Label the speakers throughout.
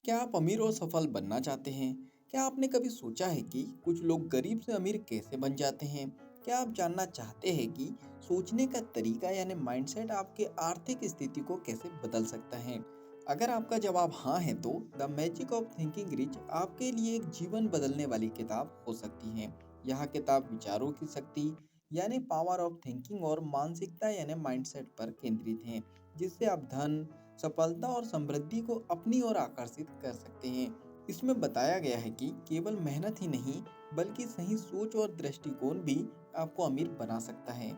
Speaker 1: क्या आप अमीर और सफल बनना चाहते हैं? क्या आपने कभी सोचा है कि कुछ लोग गरीब से अमीर कैसे बन जाते हैं? क्या आप जानना चाहते हैं कि सोचने का तरीका यानी माइंडसेट आपके आर्थिक स्थिति को कैसे बदल सकता है? अगर आपका जवाब हाँ है तो the magic of thinking rich आपके लिए एक जीवन बदलने वाली किताब हो सकती है। यह किताब विचारों की शक्ति यानी पावर ऑफ थिंकिंग और मानसिकता यानी माइंडसेट पर केंद्रित है, जिससे आप धन, सफलता और समृद्धि को अपनी ओर आकर्षित कर सकते हैं। इसमें बताया गया है कि केवल मेहनत ही नहीं, बल्कि सही सोच और दृष्टिकोण भी आपको अमीर बना सकता है।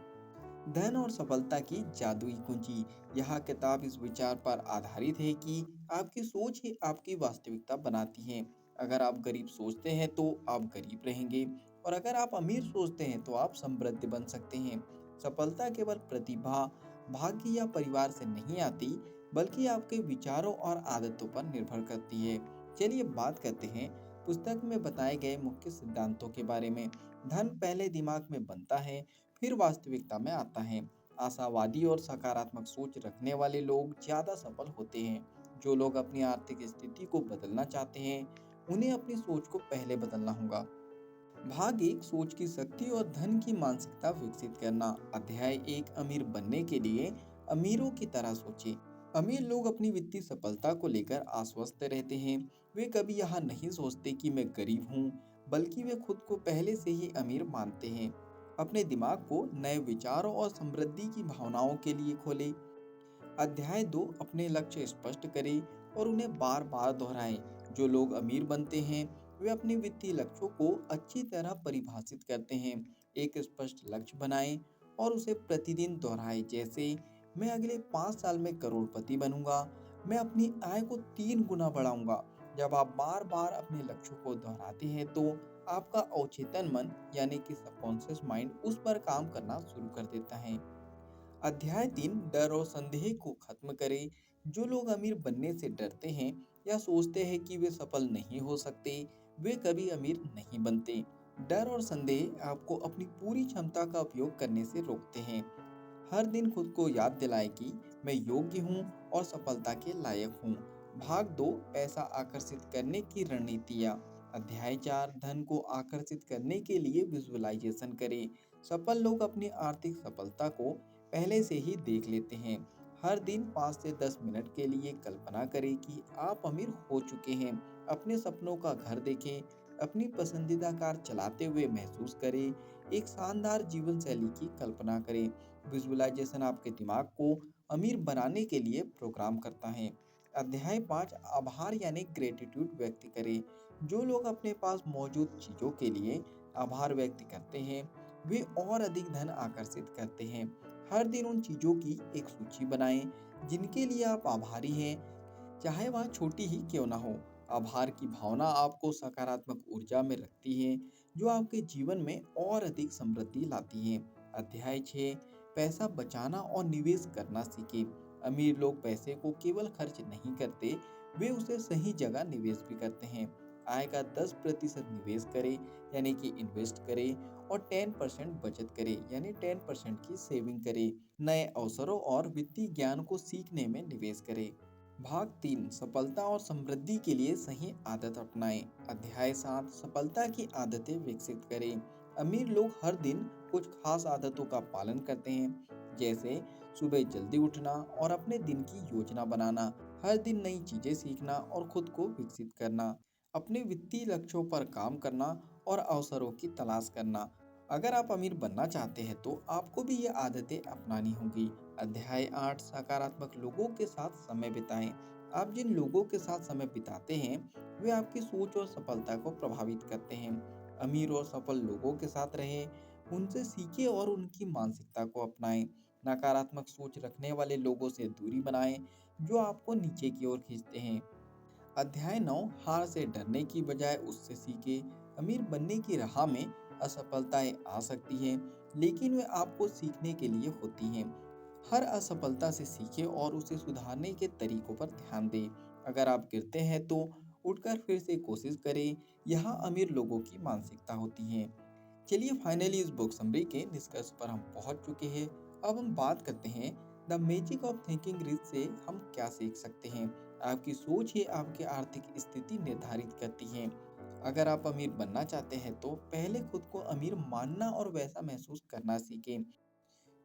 Speaker 1: धन और सफलता की जादुई कुंजी। यह किताब इस विचार पर आधारित है कि आपकी सोच ही आपकी वास्तविकता बनाती है। अगर आप गरीब सोचते हैं तो आप गरीब रहेंगे, और अगर आप अमीर सोचते हैं तो आप समृद्ध बन सकते हैं। सफलता केवल प्रतिभा, भाग्य या परिवार से नहीं आती, बल्कि आपके विचारों और आदतों पर निर्भर करती है। चलिए बात करते हैं पुस्तक में बताए गए मुख्य सिद्धांतों के बारे में। धन पहले दिमाग में बनता है, फिर वास्तविकता में आता है। आशावादी और सकारात्मक सोच रखने वाले लोग ज्यादा सफल होते हैं। जो लोग अपनी आर्थिक स्थिति को बदलना चाहते हैं, उन्हें अपनी सोच को पहले बदलना होगा। भाग एक, सोच की शक्ति और धन की मानसिकता विकसित करना। अध्याय एक, अमीर बनने के लिए अमीरों की तरह सोचें। अमीर लोग अपनी वित्तीय सफलता को लेकर आश्वस्त रहते हैं। वे कभी यह नहीं सोचते कि मैं गरीब हूँ, बल्कि वे खुद को पहले से ही अमीर मानते हैं। अपने दिमाग को नए विचारों और समृद्धि की भावनाओं के लिए खोलें। अध्याय 2, अपने लक्ष्य स्पष्ट करें और उन्हें बार बार दोहराएं। जो लोग अमीर बनते हैं, वे अपने वित्तीय लक्ष्यों को अच्छी तरह परिभाषित करते हैं। एक स्पष्ट लक्ष्य बनाएं और उसे प्रतिदिन दोहराएं, जैसे मैं अगले 5 साल में करोड़पति बनूंगा, मैं अपनी आय को 3 गुना बढ़ाऊंगा। जब आप बार बार अपने लक्ष्यों को दोहराते हैं तो आपका अवचेतन मन यानी कि सबकॉन्शियस माइंड उस पर काम करना शुरू कर देता है। अध्याय 3, डर और संदेह को खत्म करें। जो लोग अमीर बनने से डरते हैं या सोचते हैं कि वे सफल नहीं हो सकते, वे कभी अमीर नहीं बनते। डर और संदेह आपको अपनी पूरी क्षमता का उपयोग करने से रोकते हैं। हर दिन खुद को याद दिलाएं कि मैं योग्य हूँ और सफलता के लायक हूँ। भाग 2, पैसा आकर्षित करने की रणनीतियाँ। अध्याय 4, धन को आकर्षित करने के लिए विजुअलाइजेशन करें। सफल लोग अपनी आर्थिक सफलता को पहले से ही देख लेते हैं। हर दिन 5 से 10 मिनट के लिए कल्पना करें कि आप अमीर हो चुके हैं। अपने सपनों का घर देखें, अपनी पसंदीदा कार चलाते हुए महसूस करें, एक शानदार जीवन शैली की कल्पना करें। विजुअलाइजेशन आपके दिमाग को अमीर बनाने के लिए प्रोग्राम करता है। अध्याय 5, आभार यानी ग्रेटिट्यूड व्यक्त करें। जो लोग अपने पास मौजूद चीजों के लिए आभार व्यक्त करते हैं, वे और अधिक धन आकर्षित करते हैं। हर दिन उन चीजों की एक सूची बनाएं जिनके लिए आप आभारी हैं, चाहे वह छोटी ही क्यों ना हो। आभार की भावना आपको सकारात्मक ऊर्जा में रखती है, जो आपके जीवन में और अधिक समृद्धि लाती है। अध्याय 6, पैसा बचाना और निवेश करना सीखें। अमीर लोग पैसे को केवल खर्च नहीं करते, वे उसे सही जगह निवेश भी करते हैं। आय का 10% निवेश करें यानी कि इन्वेस्ट करें, और 10% बचत करें यानी 10% की सेविंग करें। नए अवसरों और वित्तीय ज्ञान को सीखने में निवेश करें। भाग 3, सफलता और समृद्धि के लिए सही आदत अपनाएं। अध्याय 7, सफलता की आदतें विकसित करें। अमीर लोग हर दिन कुछ खास आदतों का पालन करते हैं, जैसे सुबह जल्दी उठना और अपने दिन की योजना बनाना, हर दिन नई चीजें सीखना और खुद को विकसित करना, अपने वित्तीय लक्ष्यों पर काम करना और अवसरों की तलाश करना। अगर आप अमीर बनना चाहते हैं तो आपको भी ये आदतें अपनानी होंगी। अध्याय 8, सकारात्मक लोगों के साथ समय बिताएं। आप जिन लोगों के साथ समय बिताते हैं, वे आपकी सोच और सफलता को प्रभावित करते हैं। अमीर और सफल लोगों के साथ रहें, उनसे सीखें और उनकी मानसिकता को अपनाएं। नकारात्मक सोच रखने वाले लोगों से दूरी बनाएं, जो आपको नीचे की ओर खींचते हैं। अध्याय 9, हार से डरने की बजाय उससे सीखे। अमीर बनने की राह में असफलताएं आ सकती हैं, लेकिन वे आपको सीखने के लिए होती हैं। हर असफलता से सीखें और उसे सुधारने के तरीकों पर ध्यान दें। अगर आप गिरते हैं तो उठकर फिर से कोशिश करें। यह अमीर लोगों की मानसिकता होती है। चलिए फाइनली इस बुक समरी के निष्कर्ष पर हम पहुंच चुके हैं। अब हम बात करते हैं the magic of thinking rich से हम क्या सीख सकते हैं। आपकी सोच ही आपकी आर्थिक स्थिति निर्धारित करती है। अगर आप अमीर बनना चाहते हैं तो पहले खुद को अमीर मानना और वैसा महसूस करना सीखें।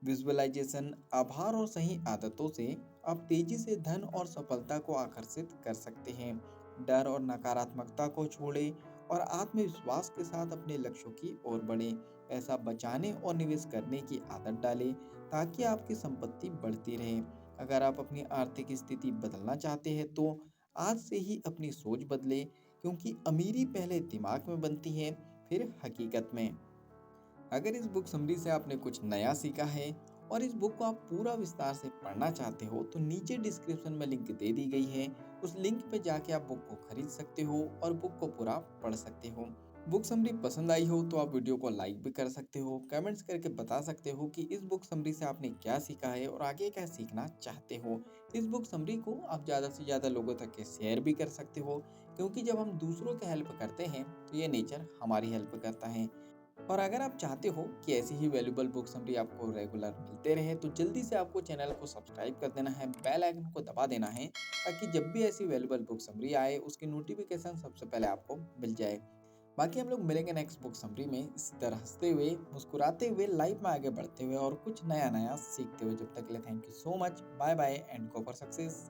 Speaker 1: विजुअलाइजेशन, आभार और सही आदतों से आप तेजी से धन और सफलता को आकर्षित कर सकते हैं। डर और नकारात्मकता को छोड़ें और आत्मविश्वास के साथ अपने लक्ष्यों की ओर बढ़ें। पैसा बचाने और निवेश करने की आदत डालें ताकि आपकी संपत्ति बढ़ती रहे। अगर आप अपनी आर्थिक स्थिति बदलना चाहते हैं तो आज से ही अपनी सोच बदलें, क्योंकि अमीरी पहले दिमाग में बनती है, फिर हकीकत में। अगर इस बुक समरी से आपने कुछ नया सीखा है और इस बुक को आप पूरा विस्तार से पढ़ना चाहते हो तो नीचे डिस्क्रिप्शन में लिंक दे दी गई है। उस लिंक पे जाके आप बुक को खरीद सकते हो और बुक को पूरा पढ़ सकते हो। बुक समरी पसंद आई हो तो आप वीडियो को लाइक भी कर सकते हो, कमेंट्स करके बता सकते हो कि इस बुक समरी से आपने क्या सीखा है और आगे क्या सीखना चाहते हो। इस बुक समरी को आप ज़्यादा से ज़्यादा लोगों तक के शेयर भी कर सकते हो, क्योंकि जब हम दूसरों की हेल्प करते हैं तो ये नेचर हमारी हेल्प करता है। और अगर आप चाहते हो कि ऐसी ही वैल्यूबल बुक समरी आपको रेगुलर मिलते रहे तो जल्दी से आपको चैनल को सब्सक्राइब कर देना है, बेल आइकन को दबा देना है, ताकि जब भी ऐसी वैल्यूबल बुक समरी आए उसकी नोटिफिकेशन सबसे पहले आपको मिल जाए। बाकी हम लोग मिलेंगे नेक्स्ट बुक समरी में इसी तरह हंसते हुए, मुस्कुराते हुए, लाइफ में आगे बढ़ते हुए और कुछ नया नया सीखते हुए। जब तक के लिए thank you so much, bye bye and go for success.